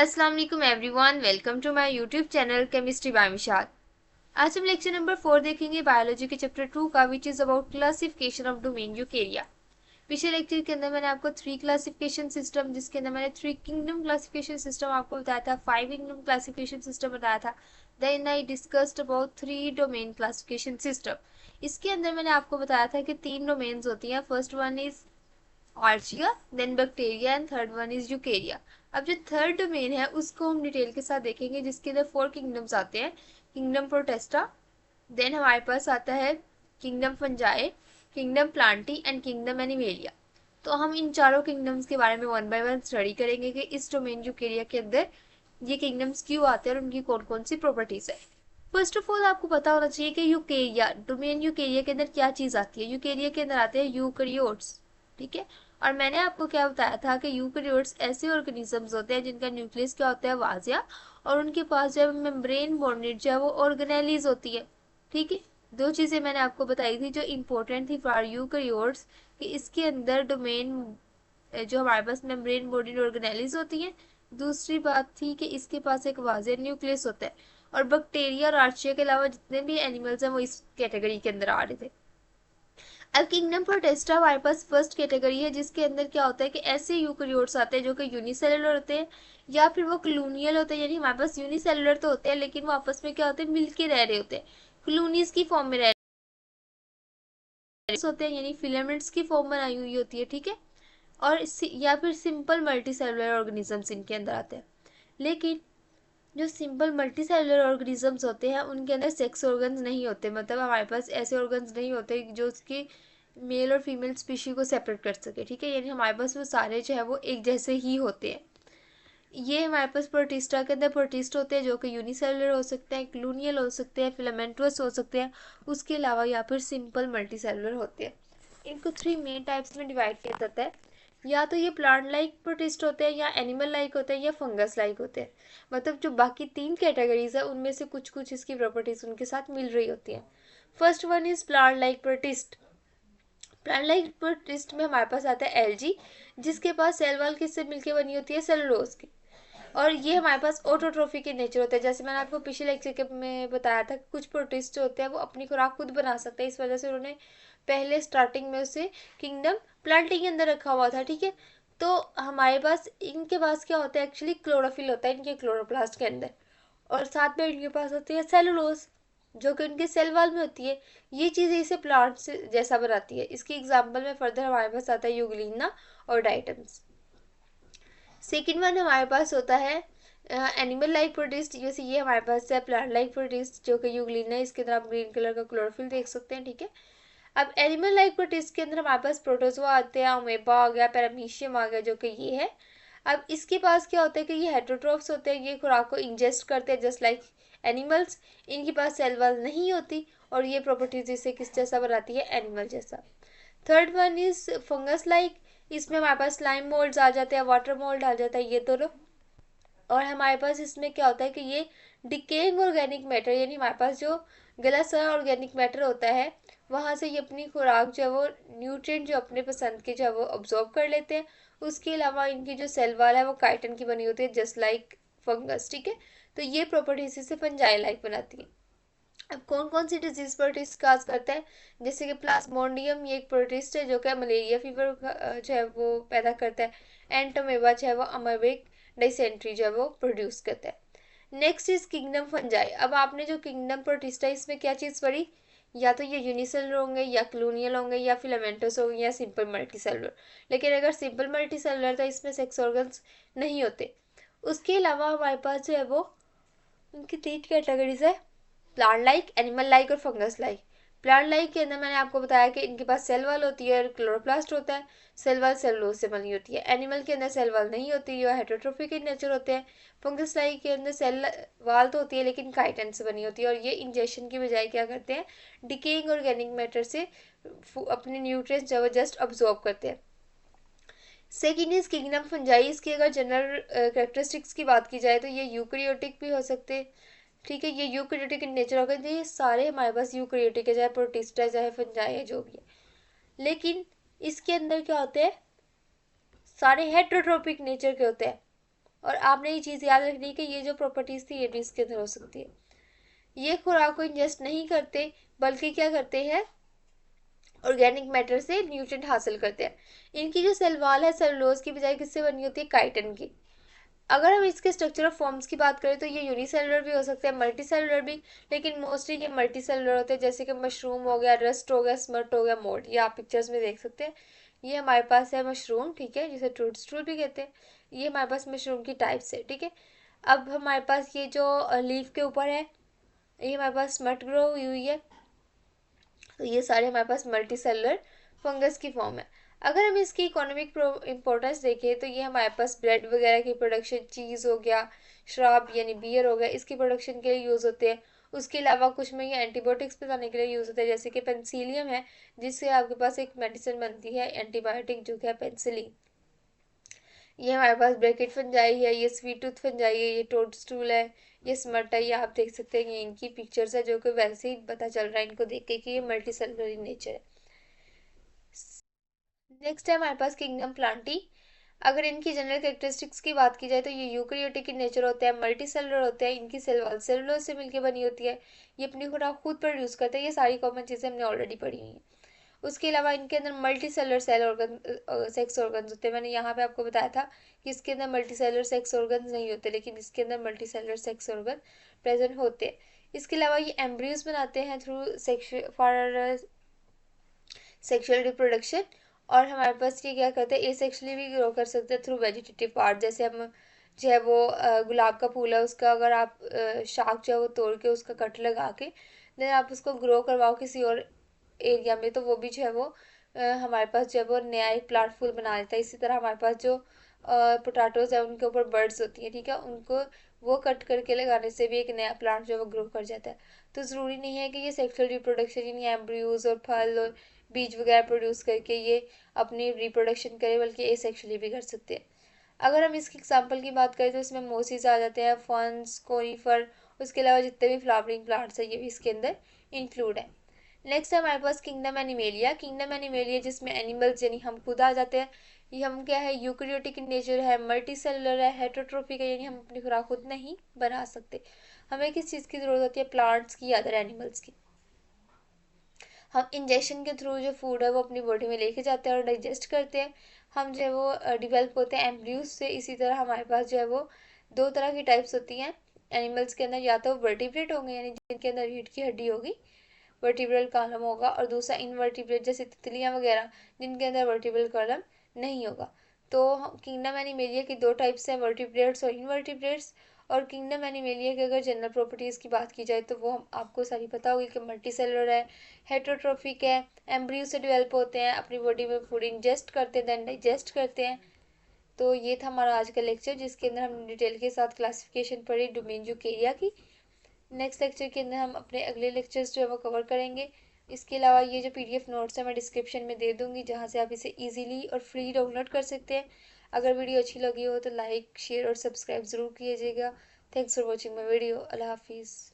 अस्सलाम वालेकुम everyone, welcome to my YouTube channel chemistry by Mishal. आज हम लेक्चर नंबर 4 देखेंगे बायोलॉजी के चैप्टर 2 का, which is about classification of domain Eukarya. पिछले लेक्चर के अंदर मैंने आपको 3 क्लासिफिकेशन सिस्टम, जिसके अंदर मैंने 3 किंगडम क्लासिफिकेशन सिस्टम आपको बताया था, 5 किंगडम क्लासिफिकेशन सिस्टम बताया था। Then I discussed about 3 domain classification system. इसके अंदर मैंने आपको बताया था कि 3 डोमेन्स होती हैं। First one is archaea, then bacteria and third one is eukarya. अब जो थर्ड डोमेन है उसको हम डिटेल के साथ देखेंगे, जिसके अंदर 4 किंगडम्स आते हैं। किंगडम प्रोटेस्टा, देन हमारे पास आता है kingdom fungi, kingdom Plantae and kingdom animalia. तो हम इन चारों किंगडम्स के बारे में वन बाय वन स्टडी करेंगे कि इस डोमेन यूकेरिया के अंदर ये किंगडम्स क्यों आते हैं और उनकी कौन कौन सी प्रॉपर्टीज है। फर्स्ट ऑफ ऑल आपको पता होना चाहिए कि यूकेरिया, डोमेन यूकेरिया के अंदर क्या चीज आती है। यूकेरिया के अंदर आते हैं यूकैरियोट्स, ठीक है। और मैंने आपको क्या बताया था कि यूकैरियोट्स ऐसे ऑर्गेनिजम्स होते हैं जिनका न्यूक्लियस क्या होता है, वाजिया, और उनके पास जो है मेम्ब्रेन बॉन्डेड जो है वो ऑर्गेनेलीज होती है, ठीक है। दो चीजें मैंने आपको बताई थी जो इंपॉर्टेंट थी फॉर यूकैरियोट्स, कि इसके अंदर डोमेन जो हमारे पास मेम्ब्रेन बॉन्डेड ऑर्गेनेलीज होती है। दूसरी बात थी कि इसके पास एक वाजिया न्यूक्लियस होता है। और बैक्टीरिया और आर्चिया के अलावा जितने भी एनिमल्स हैं वो इस कैटेगरी के अंदर आ रहे थे। अब किंगडम प्रोटेस्टा हमारे पास फर्स्ट कैटेगरी है, जिसके अंदर क्या होता है कि ऐसे यूकैरियोट्स आते हैं जो कि यूनिसेलुलर होते हैं या फिर वो क्लूनियल होते हैं। यानी हमारे पास यूनिसेलुलर तो होते हैं लेकिन वो आपस में क्या होते हैं, मिलके रह रहे होते हैं, क्लूनीज की फॉर्म में रह रहे होते हैं, यानी फिलामेंट्स की फॉर्म बनाई हुई होती है, ठीक है। और या फिर सिंपल मल्टी सेलुलर ऑर्गेनिजम्स इनके अंदर आते हैं। लेकिन जो सिंपल मल्टी सेलुलर ऑर्गेनिजम्स होते हैं उनके अंदर सेक्स ऑर्गन्स नहीं होते, मतलब हमारे पास ऐसे ऑर्गन्स नहीं होते जो उसकी मेल और फीमेल स्पीशी को सेपरेट कर सके, ठीक है। यानी हमारे पास वो सारे जो है वो एक जैसे ही होते हैं। ये हमारे पास प्रोटिस्टा के अंदर प्रोटिस्ट होते हैं जो कि यूनिसेलुलर हो सकते हैं, क्लूनियल हो सकते हैं, फिलामेंटस हो सकते हैं, उसके अलावा या फिर सिंपल मल्टी सेलुलर होते हैं। इनको 3 मेन टाइप्स में डिवाइड किया जाता है। या तो ये प्लांट लाइक प्रोटिस्ट होते हैं, या एनिमल लाइक होते हैं, या फंगस लाइक होते हैं। मतलब जो बाकी 3 कैटेगरीज है उनमें से कुछ कुछ इसकी प्रॉपर्टीज उनके साथ मिल रही होती हैं। First one is plant like protist. Plant like protist में हमारे पास आता है एल्गी, जिसके पास सेल वॉल किससे मिलकर बनी होती है, सेलुलोज की। और ये हमारे पास ऑटोट्रोफी के नेचर होता है। जैसे मैंने आपको पिछले लेक्चर के में बताया था, कुछ प्रोटिस्ट जो होते हैं वो अपनी खुराक खुद बना सकते हैं, इस वजह से उन्होंने पहले स्टार्टिंग में उसे किंगडम प्लांटी के अंदर रखा हुआ था, ठीक है। तो हमारे पास इनके पास क्या होता है, एक्चुअली क्लोरोफिल होता है इनके क्लोरोप्लास्ट के अंदर, और साथ में इनके पास होती है सेलुलोज जो कि उनके सेल वॉल में होती है। ये चीज़ इसे प्लांट से जैसा बनाती है। इसकी एग्जाम्पल में फर्दर हमारे पास आता है यूग्लिना और डाइटम्स। सेकेंड वन हमारे पास होता है एनिमल लाइक प्रोटिस्ट। जैसे ये हमारे पास है प्लांट लाइक प्रोटिस्ट जो कि यूग्लिना है, इसके अंदर आप ग्रीन कलर का क्लोरोफिल देख सकते हैं, ठीक है। अब एनिमल लाइक प्रोटिस्ट के अंदर हमारे पास प्रोटोजोआ आते हैं, अमेबा आ गया, पैरामीशियम आ गया, जो कि ये है। अब इसके पास क्या होता है कि ये हेटरोट्रोफ्स होते हैं, ये खुराक को इंजेस्ट करते हैं जस्ट लाइक एनिमल्स। इनके पास सेल वॉल नहीं होती और ये प्रॉपर्टीज इसे किस जैसा बनाती है, एनिमल जैसा। Third one is fungus like. इसमें हमारे पास स्लाइम मोल्ड्स आ जाते हैं, वाटर मोल्ड आ जाता है, ये दोनों। और हमारे पास इसमें क्या होता है कि ये डिकेइंग ऑर्गेनिक मैटर, यानी हमारे पास जो गला सा ऑर्गेनिक मैटर होता है वहाँ से ये अपनी खुराक जो है वो न्यूट्रिएंट जो अपने पसंद के जो है वो ऑब्जॉर्व कर लेते हैं। उसके अलावा इनकी जो सेल वाल है वो काइटन की बनी होती है, जस्ट लाइक फंगस, ठीक है। तो ये प्रॉपर्टीज इसे फंजाई लाइक बनाती है। अब कौन कौन सी डिजीज प्रोटिस्ट काज करता है, जैसे कि प्लाज्मोडियम, ये एक प्रोटिस्ट है जो कि मलेरिया फीवर जो है वो पैदा करता है। एंटोमेबा जो है वो अमेबिक डिसेंट्री जो है वो प्रोड्यूस करता है। Next is kingdom fungi. अब आपने जो किंगडम प्रोटिस्टा है इसमें क्या चीज़ पढ़ी, या तो ये यूनिसेलुलर होंगे, या क्लोनियल होंगे, या फिलामेंटस होंगे, या सिंपल मल्टी सेलुलर। लेकिन अगर सिंपल मल्टी सेलुलर तो इसमें सेक्स ऑर्गन्स नहीं होते। उसके अलावा हमारे पास जो है वो उनकी 3 कैटेगरीज है, प्लांट लाइक, एनिमल लाइक और फंगस लाइक। प्लांट लाइक के अंदर मैंने आपको बताया कि इनके पास सेल वॉल होती है और क्लोरोप्लास्ट होता है। सेल वॉल सेलुलोज से बनी होती है। एनिमल के अंदर सेल वॉल नहीं होती, ये हेटरोट्रोफिक इन नेचर होते हैं। फंगस लाइक के अंदर सेल वॉल तो होती है लेकिन काइटन से बनी होती है, और ये इंजेक्शन की बजाय क्या करते हैं, डिकेइंग ऑर्गेनिक मैटर से अपने न्यूट्रिएंट्स जो जस्ट अब्जॉर्ब करते हैं। Second is kingdom fungi. इसकी अगर जनरल करेक्टरिस्टिक्स की बात की जाए तो ये यूकैरियोटिक भी हो सकते हैं, ठीक है। ये यूकैरियोटिक इन नेचर होगा, ये सारे हमारे पास यूकैरियोटिक है, चाहे प्रोटिस्टा है चाहे फंजाई है जो भी है। लेकिन इसके अंदर क्या होते हैं, सारे हेट्रोट्रोपिक नेचर के होते हैं। और आपने ये चीज़ याद रखनी है कि ये जो प्रॉपर्टीज़ थी ये भी इसके अंदर हो सकती है। ये खुराक को इंजेस्ट नहीं करते बल्कि क्या करते हैं, ऑर्गेनिक मैटर से न्यूट्रिएंट हासिल करते हैं। इनकी जो सेल वॉल है सेलुलोज की बजाय किससे बनी होती है, काइटिन की। अगर हम इसके स्ट्रक्चर ऑफ फॉर्म्स की बात करें तो ये यूनिसेलुलर भी हो सकते हैं, मल्टी सेलुलर भी, लेकिन मोस्टली ये मल्टी सेलुलर होते हैं, जैसे कि मशरूम हो गया, रस्ट हो गया, स्मर्ट हो गया, मोल्ड। ये आप पिक्चर्स में देख सकते हैं। ये हमारे पास है मशरूम, ठीक है, जिसे टूट स्टूल भी कहते हैं। ये हमारे पास मशरूम की टाइप्स है, ठीक है। अब हमारे पास ये जो लीफ के ऊपर है, ये हमारे पास स्मर्ट ग्रो हुई हुई है। तो ये सारे हमारे पास मल्टी सेलुलर फंगस की फॉर्म है। अगर हम इसकी इकोनॉमिक इम्पोर्टेंस देखें तो ये हमारे पास ब्रेड वगैरह की प्रोडक्शन, चीज़ हो गया, शराब यानी बियर हो गया, इसकी प्रोडक्शन के लिए यूज़ होते हैं। उसके अलावा कुछ में ये एंटीबायोटिक्स बनाने के लिए यूज़ होते हैं, जैसे कि पेंसिलियम है, जिससे आपके पास एक मेडिसिन बनती है एंटीबायोटिक, जो कि है पेंसिलिन। ये हमारे पास ब्रैकेट फंजाई है, ये स्वीट टूथ फंजाई है, ये टोड स्टूल है, ये स्मट है। ये आप देख सकते हैं, ये इनकी पिक्चर्स है, जो कि वैसे ही पता चल रहा है इनको देख के कि ये मल्टी सेलुलर इन नेचर है। नेक्स्ट है हमारे पास किंगडम प्लांटी। अगर इनकी जनरल कैरेक्टरिस्टिक्स की बात की जाए तो ये यूकैरियोटिक इन नेचर होते हैं, मल्टी सेलुलर होते हैं, इनकी सेल वॉल सेलुलोज से मिलकर बनी होती है, ये अपनी खुराक खुद प्रोड्यूस करते हैं। ये सारी कॉमन चीज़ें हमने ऑलरेडी पढ़ी हुई हैं। उसके अलावा इनके अंदर multi cellular cell organ, sex organ होते हैं। मैंने यहाँ पे आपको बताया था कि इसके अंदर मल्टी सेलुलर सेक्स ऑर्गन नहीं होते, लेकिन इसके अंदर multi cellular sex organ present होते हैं। इसके अलावा ये एम्ब्रियोज बनाते हैं थ्रू फॉर सेक्सुअल रिप्रोडक्शन। और हमारे पास ये क्या करते हैं, एसेक्सुअली भी ग्रो कर सकते हैं थ्रू वेजिटेटिव पार्ट। जैसे हम जो है वो गुलाब का फूल है, उसका अगर आप शाख जो है वो तोड़ के उसका कट लगा के देन आप उसको ग्रो करवाओ किसी और एरिया में, तो वो भी जो है वो हमारे पास जो है वो नया एक प्लांट फूल बना देता है। इसी तरह हमारे पास जो पोटैटोज है उनके ऊपर बर्ड्स होती हैं, ठीक है, उनको वो कट करके लगाने से भी एक नया प्लांट जो है वो ग्रो कर जाता है। तो ज़रूरी नहीं है कि ये सेक्सुअल रिप्रोडक्शन यानी एम्ब्रियोज और फल और बीज वगैरह प्रोड्यूस करके ये अपनी रिप्रोडक्शन करे, बल्कि एसेक्सुअली भी कर सकते हैं। अगर हम इसकी एग्जांपल की बात करें तो इसमें मोसिस आ जाते हैं, फर्न्स, कोनीफर, उसके अलावा जितने भी फ्लावरिंग प्लांट्स हैं ये भी इसके अंदर इंक्लूड है। नेक्स्ट है हमारे पास किंगडम एनिमेलिया। किंगडम एनिमेलिया जिसमें एनिमल्स यानी हम खुद आ जाते हैं। ये हम क्या है, यूकैरियोटिक इन नेचर है, मल्टी सेलुलर है, हेटरोट्रोफिक है, यानी हम अपनी खुराक खुद नहीं बना सकते। हमें किस चीज़ की ज़रूरत होती है, प्लांट्स की या अदर एनिमल्स की। हम इंजेक्शन के थ्रू जो फूड है वो अपनी बॉडी में लेके जाते हैं और डाइजेस्ट करते हैं। हम जो है वो डिवेल्प होते हैं एम्ब्रियोज से। इसी तरह हमारे पास जो है वो दो तरह की टाइप्स होती हैं एनिमल्स के अंदर, या तो वर्टिब्रेट होंगे यानी जिनके अंदर रीढ़ की हड्डी होगी, वर्टिब्रल कॉलम होगा, और दूसरा इनवर्टिब्रेट जैसे तितलियां वगैरह, जिनके अंदर वर्टिब्रल कॉलम नहीं होगा। तो किंगडम एनिमेलिया की दो टाइप्स हैं, वर्टिब्रेट्स और इनवर्टिब्रेट्स। और किंगडम एनिमेलिया की अगर जनरल प्रॉपर्टीज़ की बात की जाए तो वो आपको सारी पता होगी कि मल्टी सेलुलर है, हेटरोट्रोफिक है, एम्ब्रियो से डेवलप होते हैं, अपनी बॉडी में फूड इंजेस्ट करते हैं, देन डाइजेस्ट करते हैं। तो ये था हमारा आज का लेक्चर, जिसके अंदर हमने डिटेल के साथ क्लासिफिकेशन पढ़ी डोमेन यूकेरिया की। नेक्स्ट लेक्चर के अंदर हम अपने अगले लेक्चर्स जो है वो कवर करेंगे। इसके अलावा ये जो पीडीएफ नोट्स है मैं डिस्क्रिप्शन में दे दूँगी, जहाँ से आप इसे इजीली और फ्री डाउनलोड कर सकते हैं। अगर वीडियो अच्छी लगी हो तो लाइक, शेयर और सब्सक्राइब ज़रूर कीजिएगा। Thanks for watching my video. अल्लाह हाफिज़।